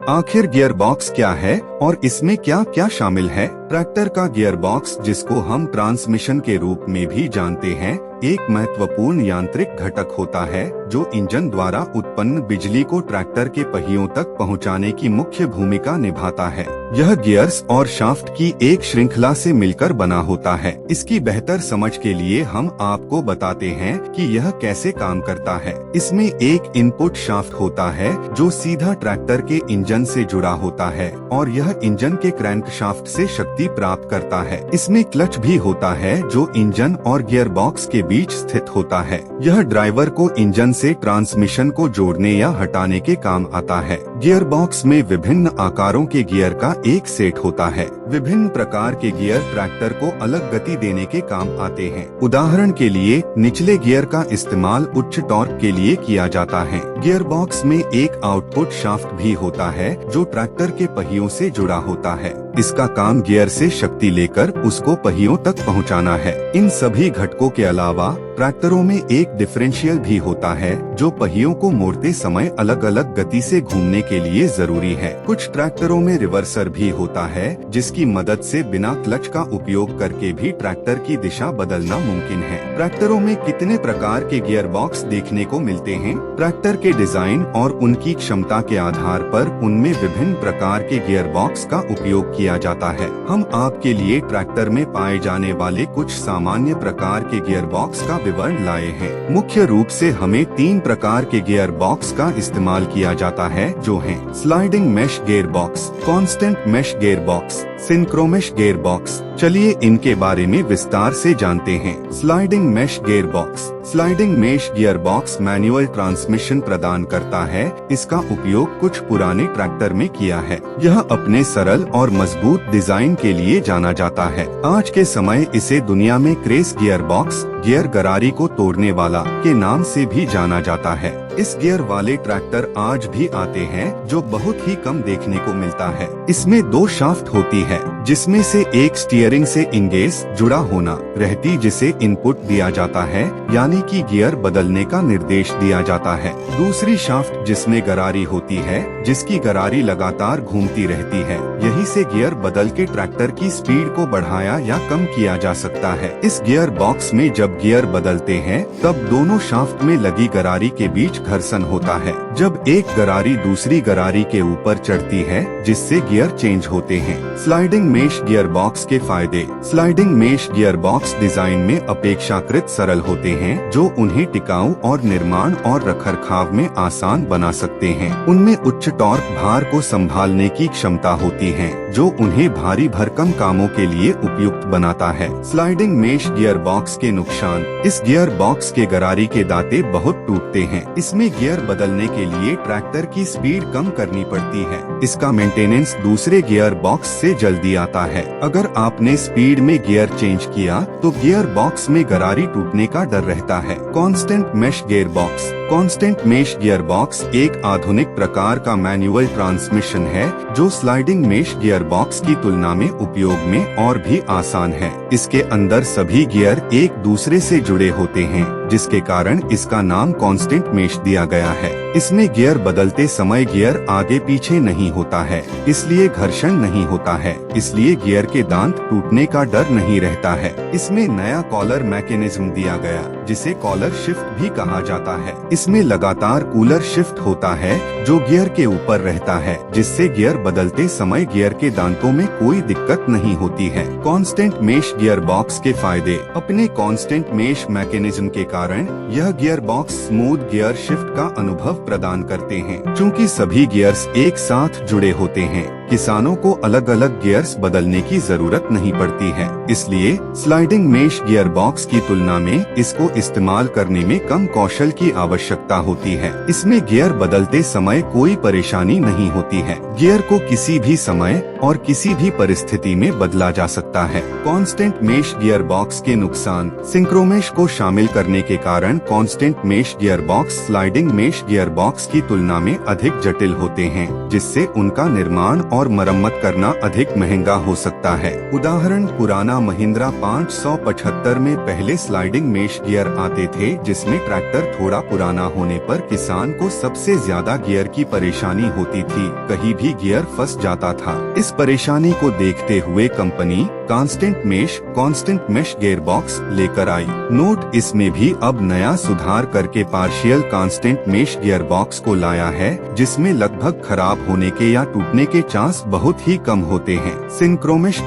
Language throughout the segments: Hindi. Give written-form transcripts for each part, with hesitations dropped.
आखिर गियर बॉक्स क्या है और इसमें क्या क्या शामिल है? ट्रैक्टर का गियर बॉक्स, जिसको हम ट्रांसमिशन के रूप में भी जानते हैं, एक महत्वपूर्ण यांत्रिक घटक होता है जो इंजन द्वारा उत्पन्न बिजली को ट्रैक्टर के पहियों तक पहुंचाने की मुख्य भूमिका निभाता है। यह गियर्स और शाफ्ट की एक श्रृंखला से मिलकर बना होता है। इसकी बेहतर समझ के लिए हम आपको बताते हैं कि यह कैसे काम करता है। इसमें एक इनपुट शाफ्ट होता है जो सीधा ट्रैक्टर के इंजन से जुड़ा होता है और यह इंजन के क्रैंकशाफ्ट से शक्ति प्राप्त करता है। इसमें क्लच भी होता है जो इंजन और गियर बॉक्स के बीच स्थित होता है। यह ड्राइवर को इंजन से ट्रांसमिशन को जोड़ने या हटाने के काम आता है। गियर बॉक्स में विभिन्न आकारों के गियर का एक सेट होता है। विभिन्न प्रकार के गियर ट्रैक्टर को अलग गति देने के काम आते हैं। उदाहरण के लिए निचले गियर का इस्तेमाल उच्च टॉर्क के लिए किया जाता है। गियर बॉक्स में एक आउटपुट शाफ्ट भी होता है जो ट्रैक्टर के पहियों से जुड़ा होता है। इसका काम गियर से शक्ति लेकर उसको पहियों तक पहुंचाना है। इन सभी घटकों के अलावा ट्रैक्टरों में एक डिफरेंशियल भी होता है जो पहियों को मोड़ते समय अलग अलग गति से घूमने के लिए जरूरी है। कुछ ट्रैक्टरों में रिवर्सर भी होता है जिसकी मदद से बिना क्लच का उपयोग करके भी ट्रैक्टर की दिशा बदलना मुमकिन है। ट्रैक्टरों में कितने प्रकार के गियर बॉक्स देखने को मिलते हैं? ट्रैक्टर के डिजाइन और उनकी क्षमता के आधार पर उनमें विभिन्न प्रकार के गियर बॉक्स का उपयोग किया जाता है। हम आपके लिए ट्रैक्टर में पाए जाने वाले कुछ सामान्य प्रकार के गियर बॉक्स का विवरण लाए हैं। मुख्य रूप से हमें 3 प्रकार के गियर बॉक्स का इस्तेमाल किया जाता है जो हैं sliding mesh gear box, constant mesh gear box, synchromesh gear box. चलिए इनके बारे में विस्तार से जानते हैं। Sliding mesh gear box. Sliding mesh gear box manual transmission प्रदान करता है। इसका उपयोग कुछ पुराने ट्रैक्टर में किया है। यह अपने सरल और मजबूत डिजाइन के लिए जाना जाता है। आज के समय इसे दुनिया में क्रेस गियर बॉक्स, गियर गरारी को तोड़ने वाला के नाम से भी जाना जाता है। इस गियर वाले ट्रैक्टर आज भी आते हैं जो बहुत ही कम देखने को मिलता है। इसमें 2 शाफ्ट होती है जिसमें से एक स्टीयरिंग से इंगेज जुड़ा होना रहती जिसे इनपुट दिया जाता है, यानी कि गियर बदलने का निर्देश दिया जाता है। दूसरी शाफ्ट जिसमें गरारी होती है जिसकी गरारी लगातार घूमती रहती है। यही से गियर बदल के ट्रैक्टर की स्पीड को बढ़ाया या कम किया जा सकता है। इस गियर बॉक्स में जब गियर बदलते हैं तब दोनों शाफ्ट में लगी गरारी के बीच घर्षण होता है। जब एक गरारी दूसरी गरारी के ऊपर चढ़ती है जिससे गियर चेंज होते हैं। स्लाइडिंग मेश गियर बॉक्स के फायदे। Sliding mesh gear box design में अपेक्षाकृत सरल होते हैं जो उन्हें टिकाऊ और निर्माण और रखरखाव में आसान बना सकते हैं। उनमें उच्च टॉर्क भार को संभालने की क्षमता होती है जो उन्हें भारी भरकम कामों के लिए उपयुक्त बनाता है। स्लाइडिंग मेश गियर बॉक्स के नुकसान। इस गियर बॉक्स के गरारी के दांते बहुत टूटते हैं। इसमें गियर बदलने के लिए ट्रैक्टर की स्पीड कम करनी पड़ती है। इसका मेंटेनेंस दूसरे गियर बॉक्स से जल्दी आता है। अगर आपने स्पीड में गियर चेंज किया तो गियर बॉक्स में गरारी टूटने का डर रहता है। Constant mesh gear box. Constant mesh gear box एक आधुनिक प्रकार का मैनुअल ट्रांसमिशन है जो स्लाइडिंग मेश गियर बॉक्स की तुलना में उपयोग में और भी आसान है। इसके अंदर सभी गियर एक दूसरे से जुड़े होते हैं जिसके कारण इसका नाम कांस्टेंट मेश दिया गया है। इसमें गियर बदलते समय गियर आगे पीछे नहीं होता है, इसलिए घर्षण नहीं होता है, इसलिए गियर के दांत टूटने का डर नहीं रहता है। इसमें नया कॉलर मैकेनिज्म दिया गया जिसे कॉलर शिफ्ट भी कहा जाता है। इसमें लगातार कूलर शिफ्ट होता है जो गियर के ऊपर रहता है जिससे गियर बदलते समय गियर के दांतों में कोई दिक्कत नहीं होती है। कांस्टेंट मेश गियर बॉक्स के फायदे। अपने कांस्टेंट मेश मैकेनिज्म के कारण यह gear box smooth gear shift का अनुभव प्रदान करते हैं। चूँकि सभी गियर्स एक साथ जुड़े होते हैं, किसानों को अलग अलग गियर्स बदलने की जरूरत नहीं पड़ती है। इसलिए स्लाइडिंग मेश गियर बॉक्स की तुलना में इसको इस्तेमाल करने में कम कौशल की आवश्यकता होती है। इसमें गियर बदलते समय कोई परेशानी नहीं होती है। गियर को किसी भी समय और किसी भी परिस्थिति में बदला जा सकता है। कांस्टेंट मेश गियर बॉक्स के नुकसान। सिंक्रोमेश को शामिल करने के कारण constant mesh gear box sliding mesh gear box की तुलना में अधिक जटिल होते हैं जिससे उनका निर्माण और मरम्मत करना अधिक महंगा हो सकता है। उदाहरण, पुराना महिंद्रा 575 में पहले स्लाइडिंग मेश गियर आते थे, जिसमें ट्रैक्टर थोड़ा पुराना होने पर किसान को सबसे ज्यादा गियर की परेशानी होती थी, कहीं भी गियर फंस जाता था। इस परेशानी को देखते हुए कंपनी कांस्टेंट मेश गियरबॉक्स लेकर आई। नोट, इसमें भी अब नया सुधार करके पार्शियल कांस्टेंट मेश गियरबॉक्स को लाया है, जिसमें लगभग खराब होने के या टूटने के चांस बहुत ही कम होते हैं। सिंक्रोमेश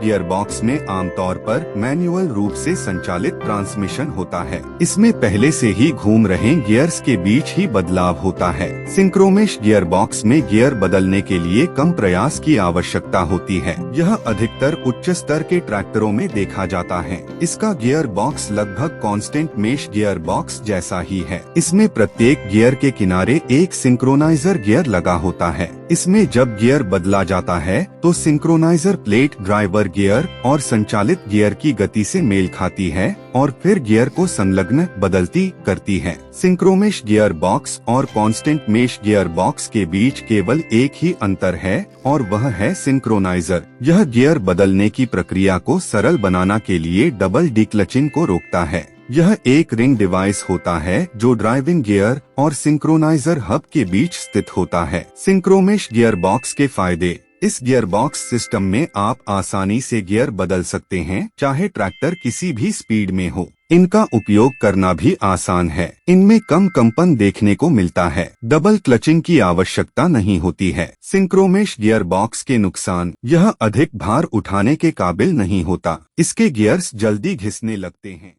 गियरबॉक्स में आमतौर पर मैनुअल रूप से संचालित ट्रांसमिशन होता है। इसमें पहले से ही घूम रहे गियर्स के बीच ही बदलाव होता है। सिंक्रोमेश गियरबॉक्स में गियर बदलने के लिए कम प्रयास की आवश्यकता होती है। यह अधिकतर उच्च स्तर के ट्रैक्टरों में देखा जाता है। इसका गियर बॉक्स लगभग कांस्टेंट मेश गियर बॉक्स जैसा ही है। इसमें प्रत्येक गियर के किनारे एक सिंक्रोनाइजर गियर लगा होता है। इसमें जब गियर बदला जाता है तो सिंक्रोनाइजर प्लेट ड्राइवर गियर और संचालित गियर की गति से मेल खाती है और फिर गियर को संलग्न बदलती करती है। सिंक्रोमेश गियर बॉक्स और कांस्टेंट मेश गियर बॉक्स के बीच केवल एक ही अंतर है और वह है सिंक्रोनाइजर। यह गियर बदलने की प्रक्रिया को सरल बनाने के लिए डबल डिक्लचिंग को रोकता है। यह एक रिंग डिवाइस होता है जो ड्राइविंग गियर और सिंक्रोनाइजर हब के बीच स्थित होता है। सिंक्रोमेश गियर बॉक्स के फायदे। इस गियर बॉक्स सिस्टम में आप आसानी से गियर बदल सकते हैं, चाहे ट्रैक्टर किसी भी स्पीड में हो। इनका उपयोग करना भी आसान है। इनमें कम कंपन देखने को मिलता है। डबल क्लचिंग की आवश्यकता नहीं होती है। सिंक्रोमेश गियर बॉक्स के नुकसान। यह अधिक भार उठाने के काबिल नहीं होता। इसके गियर्स जल्दी घिसने लगते हैं।